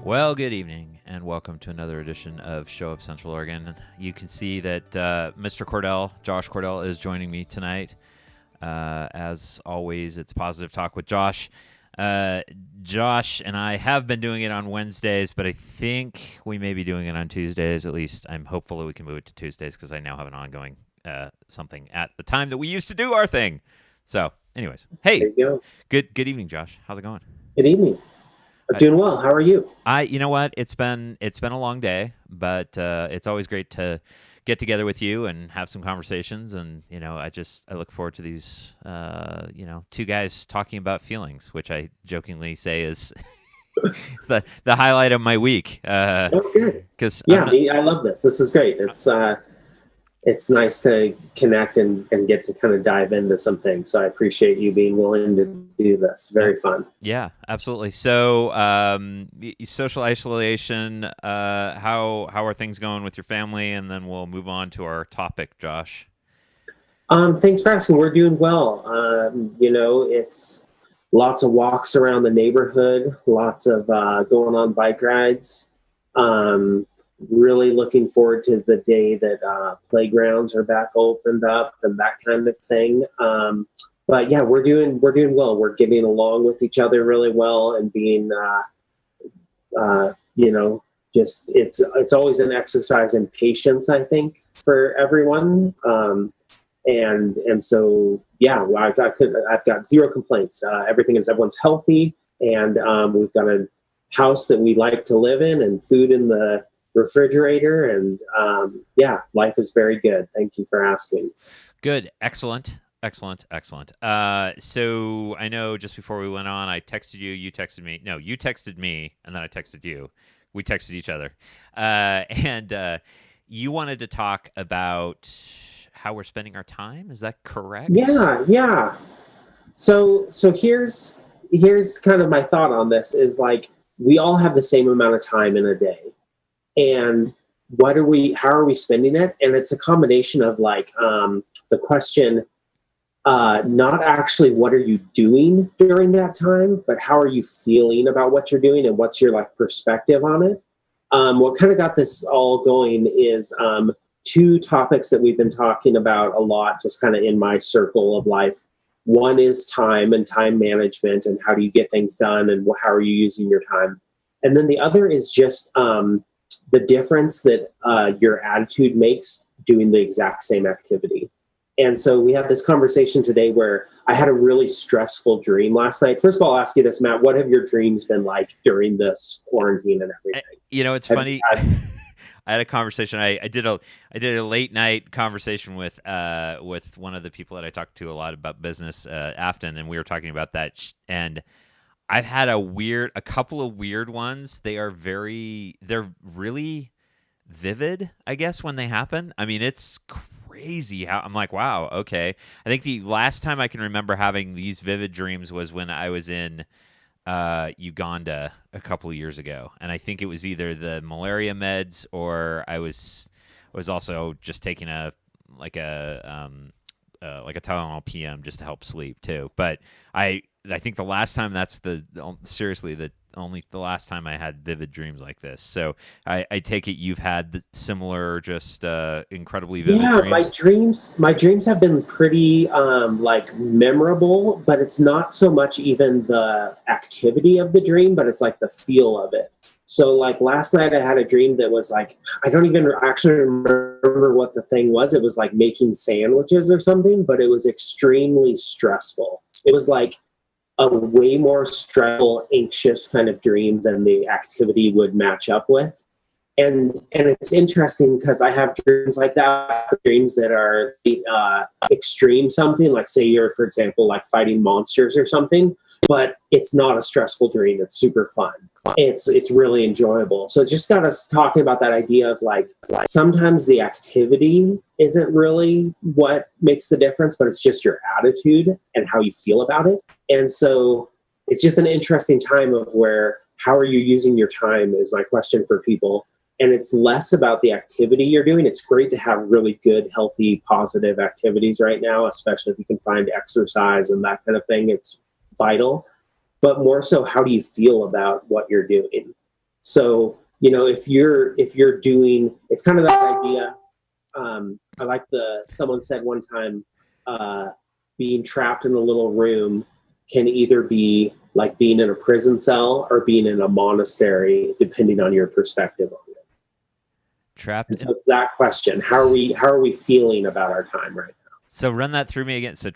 Well, good evening, and welcome to another edition of Show Up Central Oregon. You can see that Mr. Cordell, Josh Cordell, is joining me tonight. As always, it's Positive Talk with Josh. Josh and I have been doing it on Wednesdays, but I think we may be doing it on Tuesdays. At least I'm hopeful that we can move it to Tuesdays because I now have an ongoing something at the time that we used to do our thing. So, anyways, hey, There you go. good evening, Josh. How's it going? Good evening. I'm doing well. How are you? You know what? It's been a long day, but it's always great to get together with you and have some conversations. And I look forward to these, two guys talking about feelings, which I jokingly say is the highlight of my week. Oh, good. Because I love this. This is great. It's nice to connect and get to kind of dive into some things. So I appreciate you being willing to do this. Very fun. Yeah, absolutely. So, social isolation. How are things going with your family? And then we'll move on to our topic, Josh. Thanks for asking. We're doing well. It's lots of walks around the neighborhood, lots of going on bike rides. Really looking forward to the day that playgrounds are back opened up and that kind of thing. But yeah, we're doing well. We're getting along with each other really well and being, it's always an exercise in patience, I think, for everyone. And so, yeah, I've got zero complaints. Everyone's healthy, and we've got a house that we like to live in and food in the refrigerator, and life is very good. Thank you for asking. Good. Excellent. So I know just before we went on, I texted you, you texted me. No, you texted me, and then I texted you. We texted each other. And you wanted to talk about how we're spending our time. Is that correct? Yeah. So here's kind of my thought on this is like, we all have the same amount of time in a day. And how are we spending it? And it's a combination of like the question, not actually what are you doing during that time, but how are you feeling about what you're doing and what's your like perspective on it? What kind of got this all going is two topics that we've been talking about a lot, just kind of in my circle of life. One is time and time management and how do you get things done and how are you using your time? And then the other is just the difference that your attitude makes doing the exact same activity. And so we had this conversation today where I had a really stressful dream last night. First of all, I'll ask you this, Matt, what have your dreams been like during this quarantine and everything? It's funny. I had a conversation. I did a late night conversation with one of the people that I talked to a lot about business, Afton, and we were talking about that. And I've had a couple of weird ones. They're really vivid, I guess, when they happen. I mean, it's crazy how I'm like, wow, okay. I think the last time I can remember having these vivid dreams was when I was in Uganda a couple of years ago, and I think it was either the malaria meds or I was also just taking a Tylenol PM just to help sleep too. But I think the last time the last time I had vivid dreams like this. So I take it you've had similar, just incredibly vivid dreams. My dreams have been pretty memorable, but it's not so much even the activity of the dream, but it's like the feel of it. So like last night I had a dream that was like, I don't even actually remember what the thing was. It was like making sandwiches or something, but it was extremely stressful. It was like a way more stressful, anxious kind of dream than the activity would match up with. And it's interesting because I have dreams like that, dreams that are extreme something, like say you're, for example, like fighting monsters or something, but it's not a stressful dream. It's super fun. It's really enjoyable. So it just got us talking about that idea of like sometimes the activity isn't really what makes the difference, but it's just your attitude and how you feel about it. And so it's just an interesting time of where, how are you using your time is my question for people. And it's less about the activity you're doing. It's great to have really good, healthy, positive activities right now, especially if you can find exercise and that kind of thing. It's vital. But more so, how do you feel about what you're doing? So, if you're doing, it's kind of that idea. I like someone said one time, uh, being trapped in a little room can either be like being in a prison cell or being in a monastery, depending on your perspective on it. Trapped And in. so it's that question: how are we feeling about our time right now? So run that through me again. So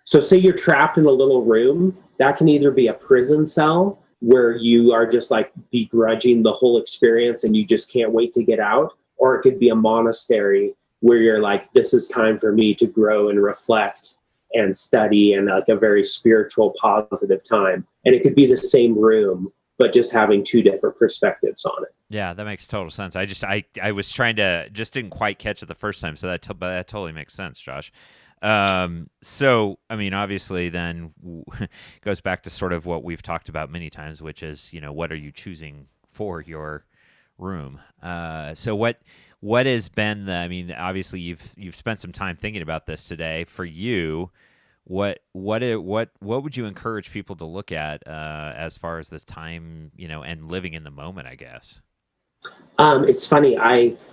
So say you're trapped in a little room, that can either be a prison cell where you are just like begrudging the whole experience and you just can't wait to get out, or it could be a monastery where you're like, this is time for me to grow and reflect and study, and like a very spiritual, positive time. And it could be the same room, but just having two different perspectives on it. yeah, that makes total sense. I was trying to just didn't quite catch it the first time, so but that totally makes sense, Josh. So I mean, obviously, then goes back to sort of what we've talked about many times, which is what are you choosing for your room? So what has been the? I mean, obviously, you've spent some time thinking about this today. For you, what would you encourage people to look at as far as this time, and living in the moment, I guess. It's funny.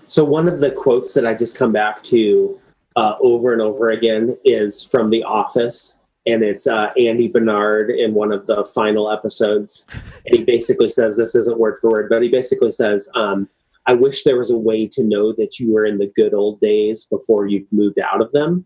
So one of the quotes that I just come back to over and over again is from The Office, and it's Andy Bernard in one of the final episodes, and he basically says, this isn't word for word, but he basically says, "I wish there was a way to know that you were in the good old days before you moved out of them."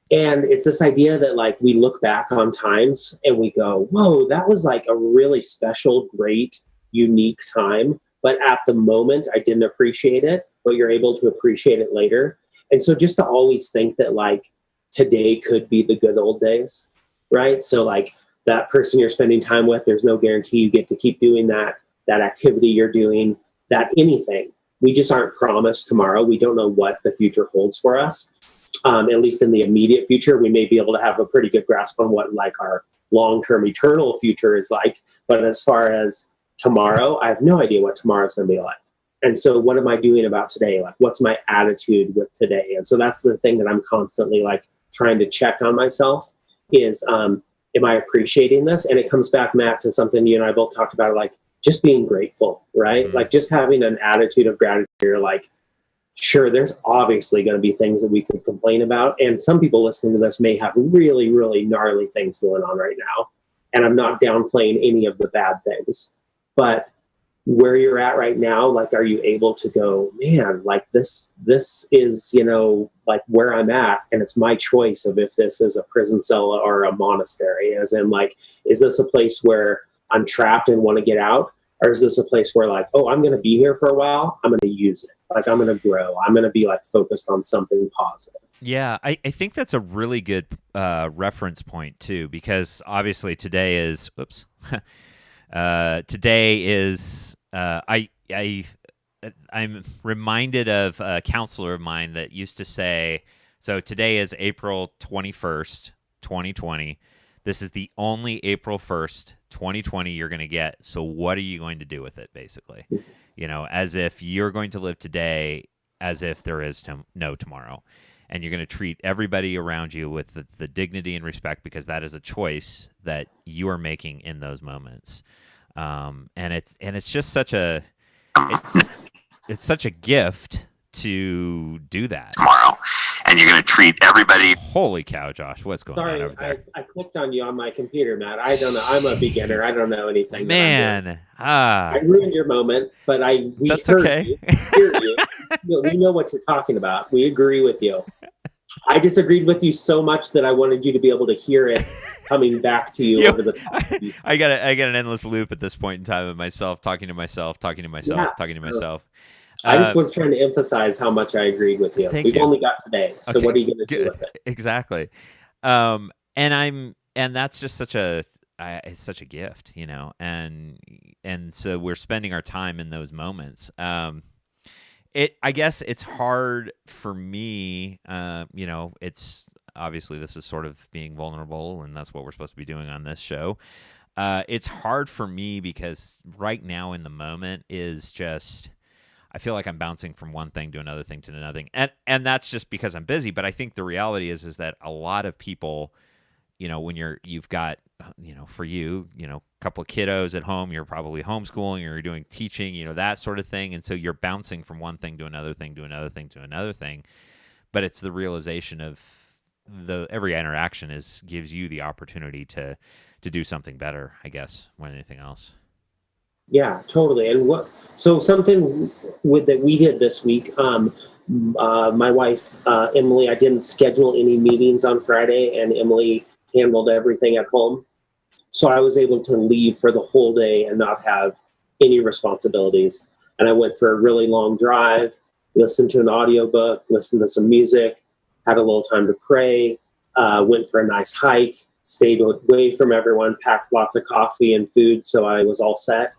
And it's this idea that like we look back on times and we go, whoa, that was like a really special, great, unique time. But at the moment, I didn't appreciate it, but you're able to appreciate it later. And so just to always think that like today could be the good old days, right? So like that person you're spending time with, there's no guarantee you get to keep doing that activity you're doing, that anything. We just aren't promised tomorrow. We don't know what the future holds for us. At least in the immediate future, we may be able to have a pretty good grasp on what like our long-term eternal future is like. But as far as tomorrow, I have no idea what tomorrow's going to be like. And so what am I doing about today? Like, what's my attitude with today? And so that's the thing that I'm constantly like trying to check on myself is, am I appreciating this? And it comes back, Matt, to something you and I both talked about, like just being grateful, right? Mm-hmm. Like just having an attitude of gratitude. You're like, sure, there's obviously going to be things that we could complain about. And some people listening to this may have really, really gnarly things going on right now. And I'm not downplaying any of the bad things. But where you're at right now, like, are you able to go, man, like this is, like where I'm at. And it's my choice of if this is a prison cell or a monastery, as in like, is this a place where I'm trapped and want to get out? Or is this a place where like, oh, I'm going to be here for a while. I'm going to use it. Like I'm going to grow. I'm going to be like focused on something positive. Yeah, I think that's a really good reference point too, because obviously today is I'm reminded of a counselor of mine that used to say, so today is April 21st, 2020. This is the only April 1st, 2020 you're going to get. So what are you going to do with it, basically? As if you're going to live today as if there is no tomorrow. And you're going to treat everybody around you with the dignity and respect, because that is a choice that you are making in those moments. And it's just such it's such a gift to do that tomorrow, and you're going to treat everybody. Holy cow, Josh, what's going on over there? I clicked on you on my computer, Matt. I don't know. I'm a beginner. I don't know anything. Man, I ruined your moment, but we that's heard okay. you. Hear you. We know what you're talking about. We agree with you. I disagreed with you so much that I wanted you to be able to hear it coming back to you over the top. I got an endless loop at this point in time of myself talking to myself, talking to myself, talking to myself. I just was trying to emphasize how much I agreed with you. We've only got today, so okay. What are you going to do with it? Exactly. And that's just it's such a gift, and so we're spending our time in those moments. I guess it's hard for me, it's obviously this is sort of being vulnerable, and that's what we're supposed to be doing on this show. It's hard for me because right now in the moment is just, I feel like I'm bouncing from one thing to another thing to another thing. And that's just because I'm busy. But I think the reality is that a lot of people when you've got, for you, a couple of kiddos at home, you're probably homeschooling, you're doing teaching, that sort of thing. And so you're bouncing from one thing to another thing to another thing to another thing. But it's the realization of every interaction gives you the opportunity to do something better, I guess, more than anything else. Yeah, totally. And something that we did this week, my wife, Emily, I didn't schedule any meetings on Friday, and Emily handled everything at home. So I was able to leave for the whole day and not have any responsibilities. And I went for a really long drive, listened to an audiobook, listened to some music, had a little time to pray, went for a nice hike, stayed away from everyone, packed lots of coffee and food, so I was all set.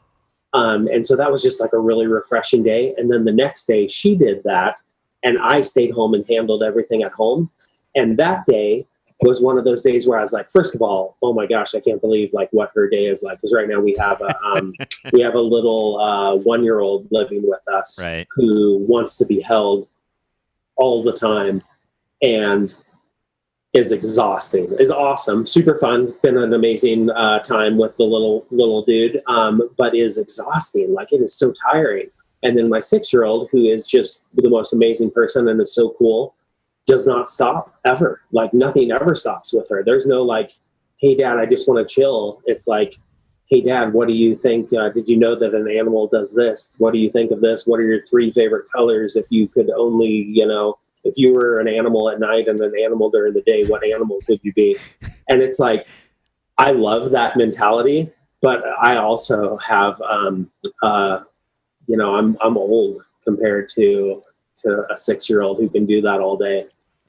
And so that was just like a really refreshing day. And then the next day she did that, and I stayed home and handled everything at home. And that day was one of those days where I was like, first of all, oh my gosh, I can't believe like what her day is like. Because right now we have a little 1-year-old living with us, right, who wants to be held all the time and is exhausting. Is awesome, super fun, been an amazing time with the little dude, but is exhausting. Like, it is so tiring. And then my 6-year-old, who is just the most amazing person and is so cool, does not stop ever. Like, nothing ever stops with her. There's no like, hey dad, I just want to chill. It's like, hey dad, what do you think? Did you know that an animal does this? What do you think of this? What are your 3 favorite colors? If you could only, if you were an animal at night and an animal during the day, what animals would you be? And it's like, I love that mentality, but I also have, I'm old compared to a 6-year-old who can do that all day.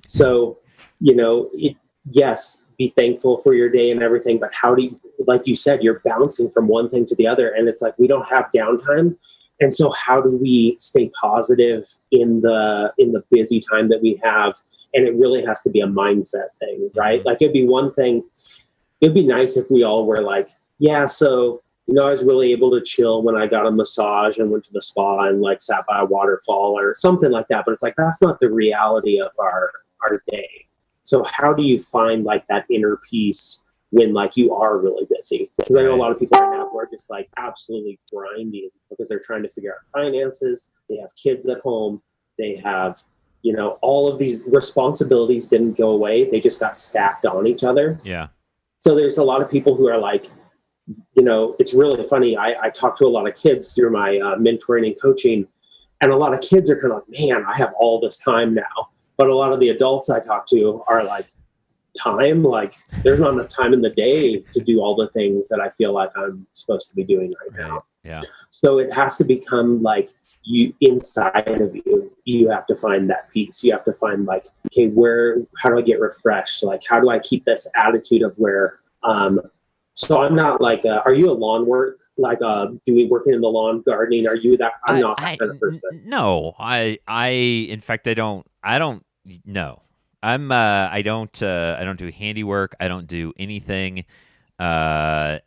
So, yes, be thankful for your day and everything, but how do you, like you said, you're bouncing from one thing to the other, and it's like, we don't have downtime. And so how do we stay positive in the busy time that we have? And it really has to be a mindset thing, right? Like, it'd be one thing, it'd be nice if we all were like, yeah, so, I was really able to chill when I got a massage and went to the spa and like sat by a waterfall or something like that. But it's like, that's not the reality of our day. So how do you find like that inner peace when like you are really busy? Because I know a lot of people right now who are just like absolutely grinding because they're trying to figure out finances. They have kids at home. They have, all of these responsibilities didn't go away. They just got stacked on each other. Yeah. So there's a lot of people who are like, it's really funny. I talk to a lot of kids through my mentoring and coaching, and a lot of kids are kind of like, man, I have all this time now. But a lot of the adults I talk to are like, time? Like, there's not enough time in the day to do all the things that I feel like I'm supposed to be doing right now. Yeah. So it has to become like, you inside of you have to find that peace. You have to find like, okay, how do I get refreshed? Like, how do I keep this attitude of where, so I'm not like, are you a lawn work? Like, working in the lawn, gardening? Are you that? I'm not that kind of person. No, in fact, I don't know. I don't do handiwork. I don't do anything. I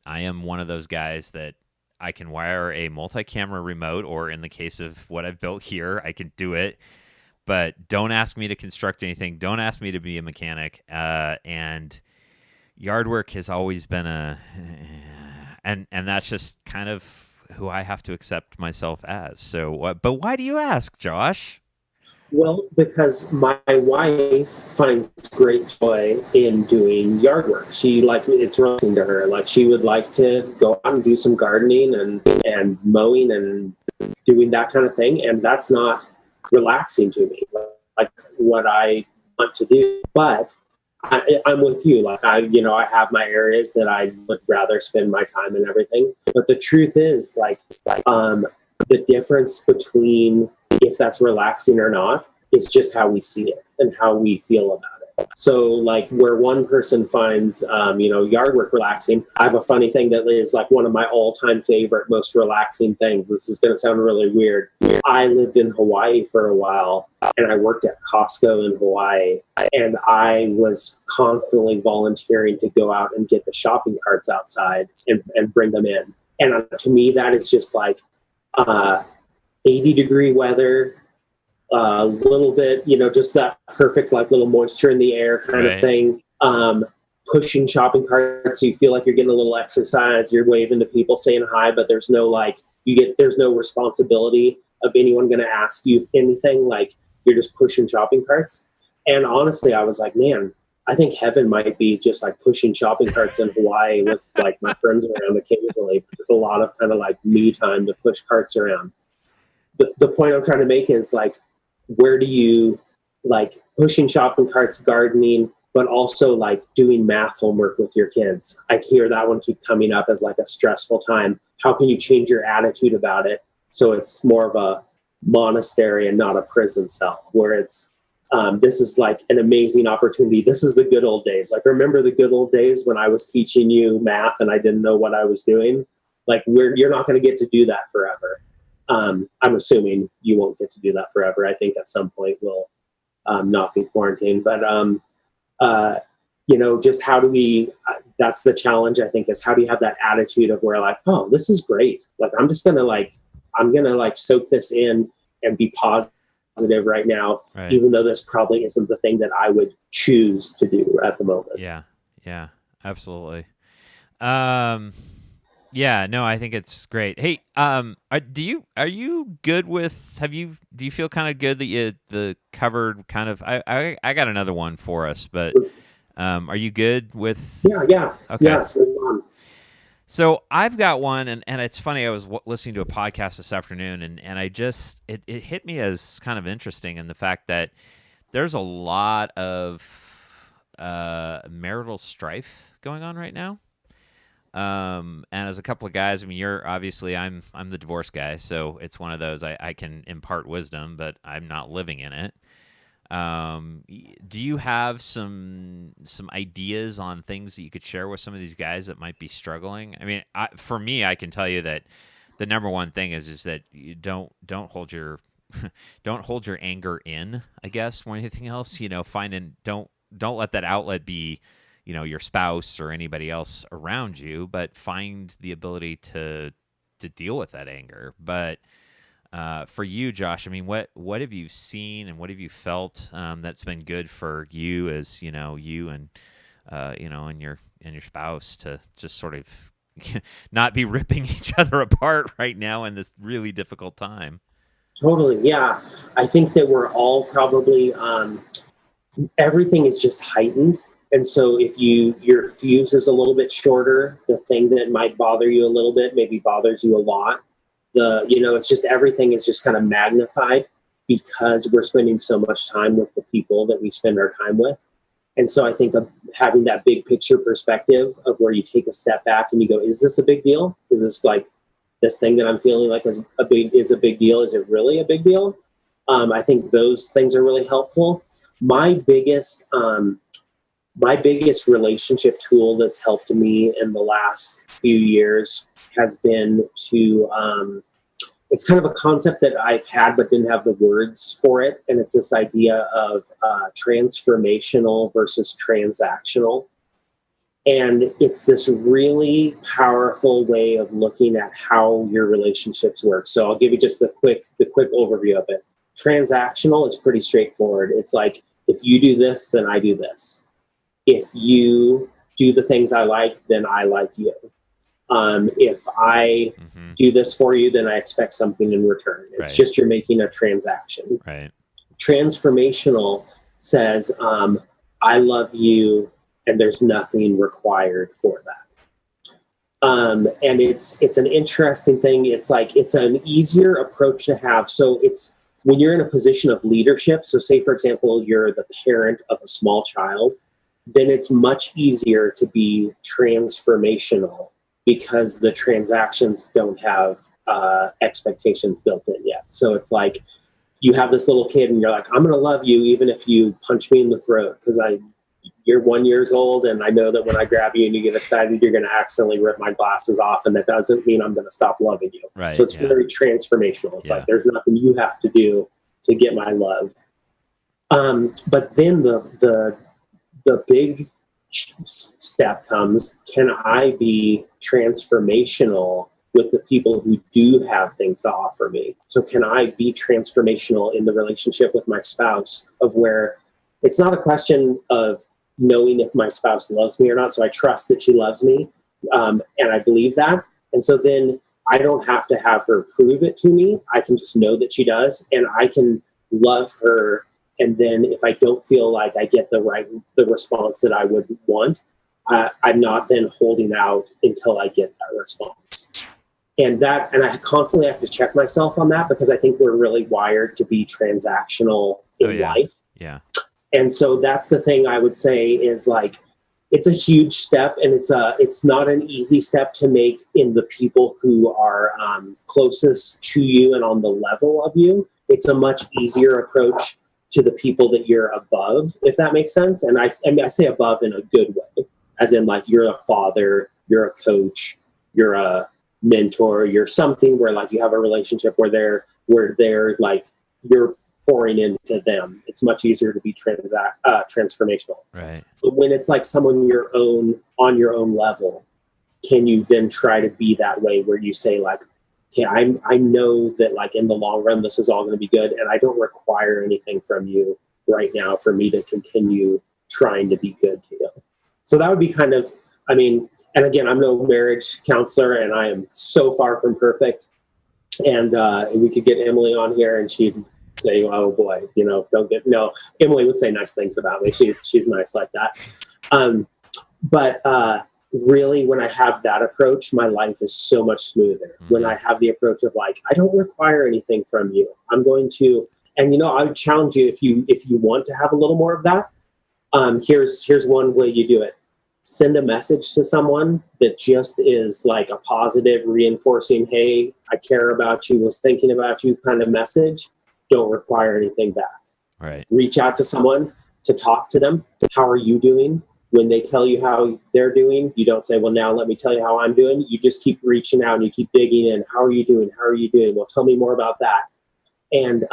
am one of those guys that I can wire a multi-camera remote, or in the case of what I've built here, I can do it. But don't ask me to construct anything. Don't ask me to be a mechanic. And yard work has always been and that's just kind of who I have to accept myself as. So, but why do you ask, Josh? Well, because my wife finds great joy in doing yard work. It's relaxing to her. Like, she would like to go out and do some gardening and mowing and doing that kind of thing. And that's not relaxing to me, like what I want to do. But I'm with you. Like, I have my areas that I would rather spend my time and everything. But the truth is, the difference between if that's relaxing or not is just how we see it and how we feel about it. So like, where one person finds, yard work relaxing, I have a funny thing that is like one of my all-time favorite, most relaxing things. This is going to sound really weird. I lived in Hawaii for a while, and I worked at Costco in Hawaii, and I was constantly volunteering to go out and get the shopping carts outside and bring them in. And to me, that is just like 80-degree weather, a little bit, just that perfect, like, little moisture in the air kind of thing. pushing shopping carts, so you feel like you're getting a little exercise, you're waving to people, saying hi, but there's no there's no responsibility of anyone going to ask you anything. Like, you're just pushing shopping carts. And honestly, I was like, man, I think heaven might be just like pushing shopping carts in Hawaii with like my friends around occasionally. Just a lot of kind of like me time to push carts around. The point I'm trying to make is like, where do you like pushing shopping carts, gardening, but also like doing math homework with your kids? I hear that one keep coming up as like a stressful time. How can you change your attitude about it so it's more of a monastery and not a prison cell, where it's this is like an amazing opportunity. This is the good old days. Like, remember the good old days when I was teaching you math and I didn't know what I was doing? Like, you're not going to get to do that forever. I'm assuming you won't get to do that forever. I think at some point we'll not be quarantined. But, just how do we, that's the challenge, I think, is how do you have that attitude of where like, oh, this is great. Like, I'm going to soak this in and be positive right now, right, even though this probably isn't the thing that I would choose to do at the moment. Yeah, absolutely. Yeah, no, I think it's great. Hey, do you good with, do you feel kind of good that the covered kind of, I got another one for us, but are you good with? Yeah. Okay. Yeah, it's really fun. So I've got one, and it's funny, I was listening to a podcast this afternoon, and I just, it hit me as kind of interesting in the fact that there's a lot of marital strife going on right now. And as a couple of guys, I mean, I'm the divorce guy, so it's one of those, I can impart wisdom, but I'm not living in it. Do you have some ideas on things that you could share with some of these guys that might be struggling? I mean, for me, I can tell you that the number one thing is that you don't hold your don't hold your anger in, I guess, more than anything else. Don't let that outlet be, your spouse or anybody else around you, but find the ability to deal with that anger. But for you, Josh, I mean, what have you seen and what have you felt that's been good for you as you and and your spouse to just sort of not be ripping each other apart right now in this really difficult time? Totally, yeah. I think that we're all probably everything is just heightened, and so if your fuse is a little bit shorter, the thing that might bother you a little bit maybe bothers you a lot. It's just everything is just kind of magnified because we're spending so much time with the people that we spend our time with. And so I think of having that big picture perspective of where you take a step back and you go, is this a big deal? Is this like this thing that I'm feeling like is a big deal? Is it really a big deal? I think those things are really helpful. My biggest relationship tool that's helped me in the last few years has been to, it's kind of a concept that I've had but didn't have the words for it. And it's this idea of transformational versus transactional. And it's this really powerful way of looking at how your relationships work. So I'll give you just the quick overview of it. Transactional is pretty straightforward. It's like, if you do this, then I do this. If you do the things I like, then I like you. If I do this for you, then I expect something in return. It's just you're making a transaction. Right. Transformational says, I love you, and there's nothing required for that. And it's an interesting thing. It's like, it's an easier approach to have. So it's when you're in a position of leadership. So say, for example, you're the parent of a small child, then it's much easier to be transformational because the transactions don't have expectations built in yet. So it's like you have this little kid and you're like, I'm going to love you even if you punch me in the throat because you're 1 year old and I know that when I grab you and you get excited, you're going to accidentally rip my glasses off, and that doesn't mean I'm going to stop loving you. Right, so it's very transformational. It's like there's nothing you have to do to get my love. But then the big step comes, can I be transformational with the people who do have things to offer me? So can I be transformational in the relationship with my spouse, of where it's not a question of, knowing if my spouse loves me or not. So I trust that she loves me. And I believe that. And so then I don't have to have her prove it to me. I can just know that she does, and I can love her. And then if I don't feel like I get the response that I would want, I'm not then holding out until I get that response. And I constantly have to check myself on that, because I think we're really wired to be transactional in life. Yeah. And so that's the thing I would say is like, it's a huge step, and it's not an easy step to make in the people who are closest to you and on the level of you. It's a much easier approach to the people that you're above, if that makes sense. And I say above in a good way, as in like you're a father, you're a coach, you're a mentor, you're something where like you have a relationship where they're like you're pouring into them. It's much easier to be transformational. Right. But when it's like someone on your own level, can you then try to be that way where you say like, okay, I know that like in the long run this is all going to be good, and I don't require anything from you right now for me to continue trying to be good to you. So that would be kind of, I mean, and again, I'm no marriage counselor, and I am so far from perfect. And we could get Emily on here, and she'd say, "Oh boy, no." Emily would say nice things about me. She's nice like that. But really, when I have that approach, my life is so much smoother. Mm-hmm. When I have the approach of like, I don't require anything from you. I'm going to, and I would challenge you if you want to have a little more of that. Here's one way you do it. Send a message to someone that just is like a positive, reinforcing, hey, I care about you, was thinking about you kind of message. Don't require anything back. Right. Reach out to someone to talk to them. How are you doing? When they tell you how they're doing, you don't say, well, now let me tell you how I'm doing. You just keep reaching out and you keep digging in. How are you doing? How are you doing? Well, tell me more about that. And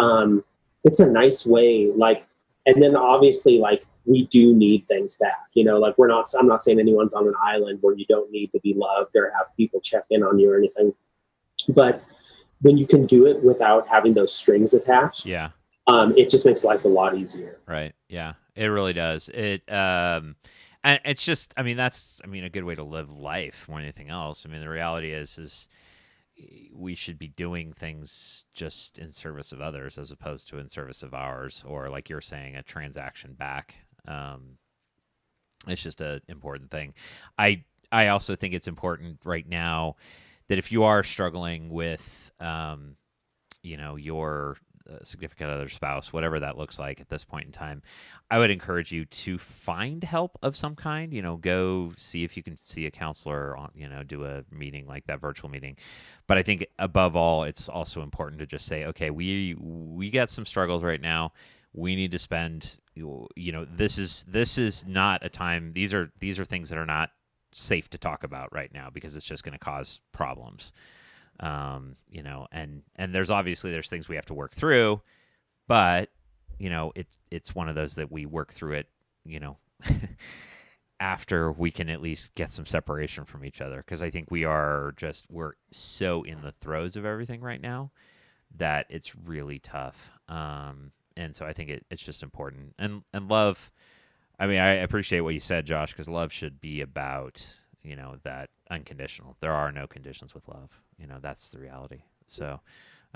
it's a nice way, like, and then obviously, like, we do need things back, like I'm not saying anyone's on an island where you don't need to be loved or have people check in on you or anything. But when you can do it without having those strings attached, it just makes life a lot easier. Right. Yeah, it really does. And it's just, that's a good way to live life more than anything else. The reality is we should be doing things just in service of others as opposed to in service of ours, or like you're saying, a transaction back. It's just an important thing. I also think it's important right now that if you are struggling with, your significant other, spouse, whatever that looks like at this point in time, I would encourage you to find help of some kind. Go see if you can see a counselor, do a meeting like that, virtual meeting. But I think above all, it's also important to just say, okay, we got some struggles right now. We need to spend, this is not a time. These are things that are not safe to talk about right now, because it's just going to cause problems. And there's things we have to work through, but it's one of those that we work through it, after we can at least get some separation from each other. Cause I think we're so in the throes of everything right now that it's really tough. And so I think it's just important, and love. I appreciate what you said, Josh, because love should be about, that unconditional. There are no conditions with love. That's the reality. So,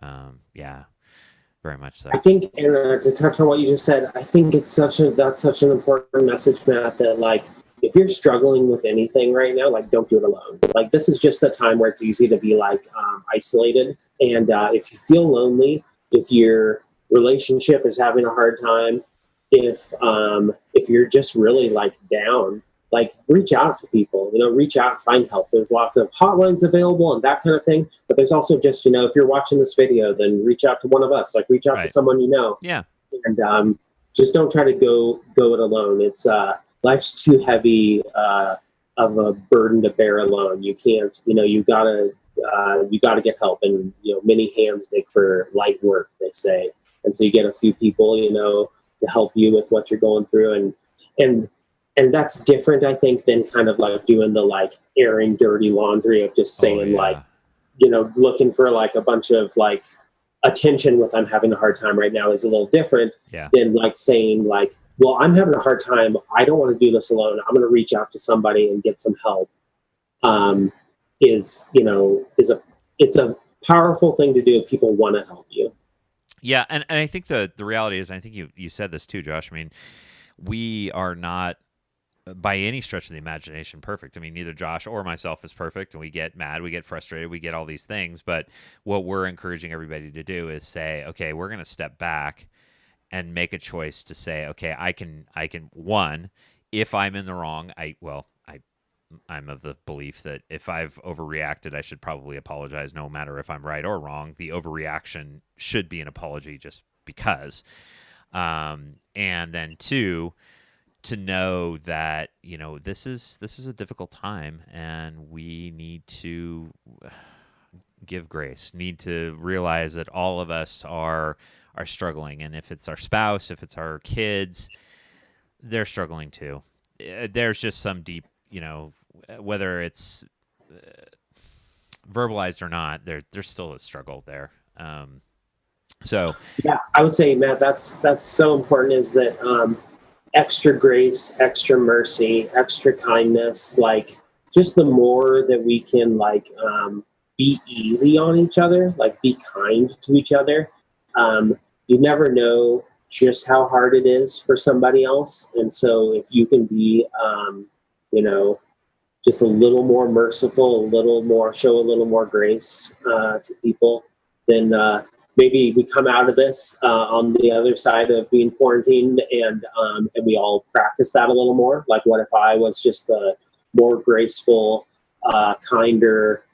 very much so. I think, and to touch on what you just said, I think that's such an important message, Matt, that like, if you're struggling with anything right now, like, don't do it alone. Like, this is just a time where it's easy to be like isolated. And if you feel lonely, if your relationship is having a hard time, if you're just really like down, like, reach out to people, reach out, find help. There's lots of hotlines available and that kind of thing. But there's also just, if you're watching this video, then reach out to one of us, like reach out to someone Yeah. And just don't try to go it alone. It's life's too heavy of a burden to bear alone. You can't, you gotta get help, and many hands make for light work, they say. And so you get a few people, to help you with what you're going through, and that's different, I think, than kind of like doing the like airing dirty laundry of just saying like, looking for like a bunch of like attention with I'm having a hard time right now is a little different than like saying like, well, I'm having a hard time. I don't want to do this alone. I'm going to reach out to somebody and get some help. Um, is it's a powerful thing to do if people want to help you. Yeah, and I think the reality is, I think you said this too, Josh. I mean, we are not by any stretch of the imagination perfect. I mean, neither Josh or myself is perfect, and we get mad, we get frustrated, we get all these things. But what we're encouraging everybody to do is say, okay, we're going to step back and make a choice to say, okay, I can one, if I'm in the wrong, I'm of the belief that if I've overreacted, I should probably apologize, no matter if I'm right or wrong. The overreaction should be an apology, just because. And then two, to know that this is a difficult time, and we need to give grace. Need to realize that all of us are struggling, and if it's our spouse, if it's our kids, they're struggling too. There's just some deep, whether it's verbalized or not, there's still a struggle there. So yeah, I would say, Matt, that's so important. Is that extra grace, extra mercy, extra kindness? Like, just the more that we can be easy on each other, like be kind to each other. You never know just how hard it is for somebody else, and so if you can be, just a little more merciful, show a little more grace to people, then maybe we come out of this on the other side of being quarantined, and we all practice that a little more. Like, what if I was just a more graceful, kinder,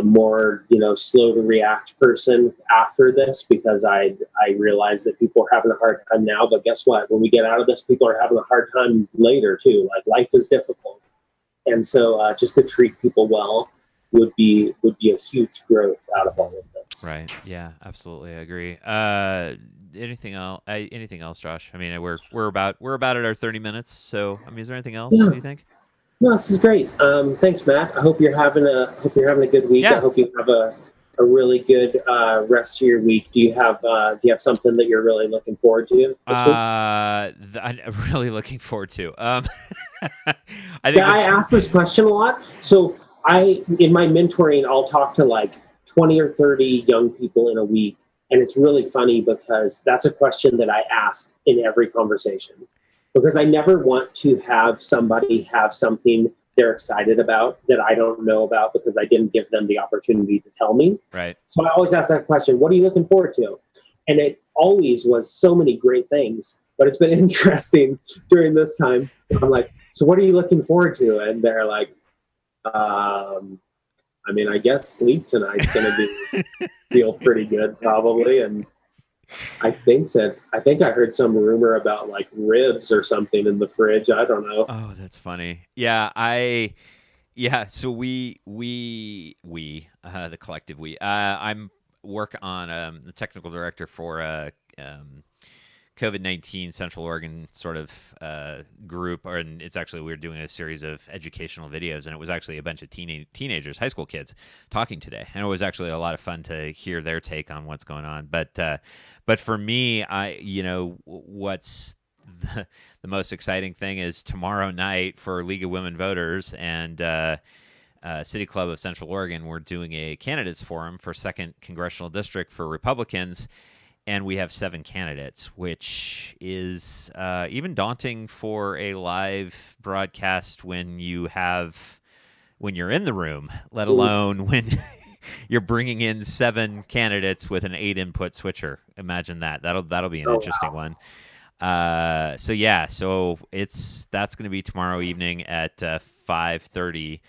more slow to react person after this, because I realize that people are having a hard time now, but guess what? When we get out of this, people are having a hard time later too. Like, life is difficult, and so just to treat people well would be a huge growth out of all of this. right, yeah, absolutely, I agree. Anything else? Anything else, Josh? I mean, we're about at our 30 minutes. So, I mean, is there anything else? Yeah. Do you think? No, this is great. Thanks, Matt. I hope you're having a good week. Yeah. I hope you have a really good rest of your week. Do you have something that you're really looking forward to this week? I'm really looking forward to. I ask this question a lot. So in my mentoring, I'll talk to like 20 or 30 young people in a week. And it's really funny because that's a question that I ask in every conversation, because I never want to have somebody have something they're excited about that I don't know about because I didn't give them the opportunity to tell me. Right. So I always ask that question, what are you looking forward to? And it always was so many great things, but it's been interesting during this time. I'm like, so what are you looking forward to? And they're like, I mean, I guess sleep tonight's going to feel pretty good probably. And I think I heard some rumor about like ribs or something in the fridge. I don't know. Oh, that's funny. Yeah, so we the collective I'm work on the technical director for COVID-19 Central Oregon sort of group, and it's actually, we were doing a series of educational videos, and it was actually a bunch of teenagers, high school kids, talking today, and it was actually a lot of fun to hear their take on what's going on. But for me, what's the most exciting thing is tomorrow night for League of Women Voters and City Club of Central Oregon, we're doing a candidates forum for 2nd Congressional District for Republicans. And we have 7 candidates, which is even daunting for a live broadcast when you're in the room, let alone when you're bringing in 7 candidates with an 8-input switcher. Imagine that. That'll be an interesting one. So that's going to be tomorrow evening at 5:30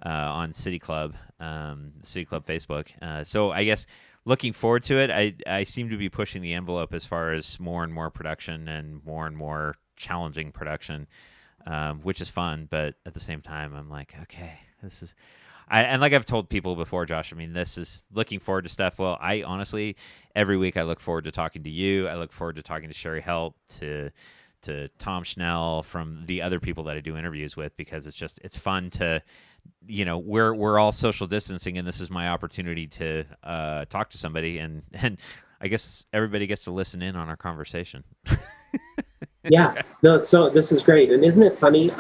on City Club Facebook. So I guess, looking forward to it. I seem to be pushing the envelope as far as more and more production and more challenging production, which is fun. But at the same time, I'm like, okay, this is. And like I've told people before, Josh, I mean, this is looking forward to stuff. Well, I honestly, every week I look forward to talking to you. I look forward to talking to Sherry Helt, to Tom Schnell, from the other people that I do interviews with, because it's fun to. We're all social distancing, and this is my opportunity to talk to somebody, and I guess everybody gets to listen in on our conversation. Yeah, no, so this is great. And isn't it funny?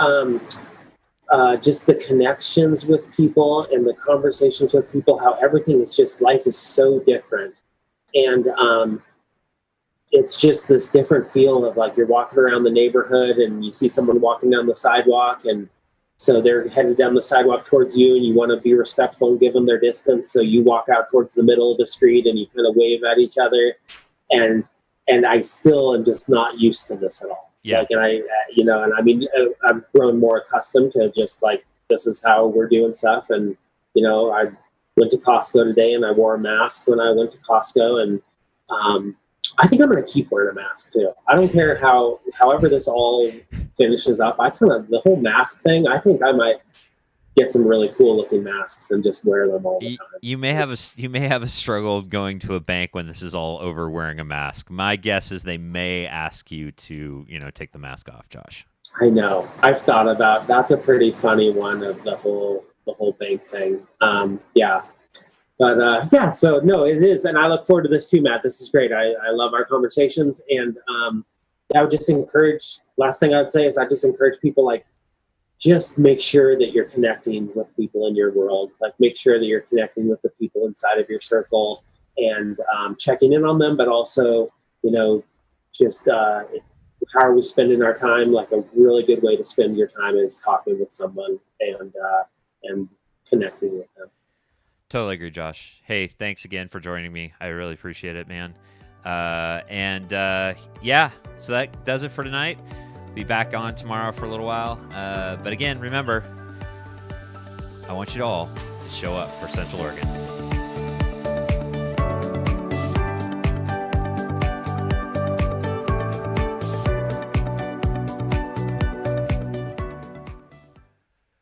Just the connections with people and the conversations with people, how everything is just, life is so different. And it's just this different feel of like you're walking around the neighborhood and you see someone walking down the sidewalk, and so they're headed down the sidewalk towards you, and you want to be respectful and give them their distance. So you walk out towards the middle of the street and you kind of wave at each other. And I still am just not used to this at all. Yeah. Like, and and I mean, I've grown more accustomed to just like, this is how we're doing stuff. And, I went to Costco today and I wore a mask when I went to Costco. And I think I'm going to keep wearing a mask too. I don't care however this all finishes up. The whole mask thing, I think I might get some really cool looking masks and just wear them all the time. You may have a struggle going to a bank when this is all over wearing a mask. My guess is they may ask you to, take the mask off, Josh. I know. I've thought about, that's a pretty funny one of the whole bank thing. Yeah. But yeah, so no, it is. And I look forward to this too, Matt. This is great. I love our conversations. And I would just encourage, last thing I would say is I just encourage people, like, just make sure that you're connecting with people in your world. Like, make sure that you're connecting with the people inside of your circle and checking in on them, but also, just how are we spending our time? Like, a really good way to spend your time is talking with someone and connecting with them. Totally agree, Josh. Hey, thanks again for joining me. I really appreciate it, man. Yeah, so that does it for tonight. Be back on tomorrow for a little while. But again, remember, I want you all to show up for Central Oregon.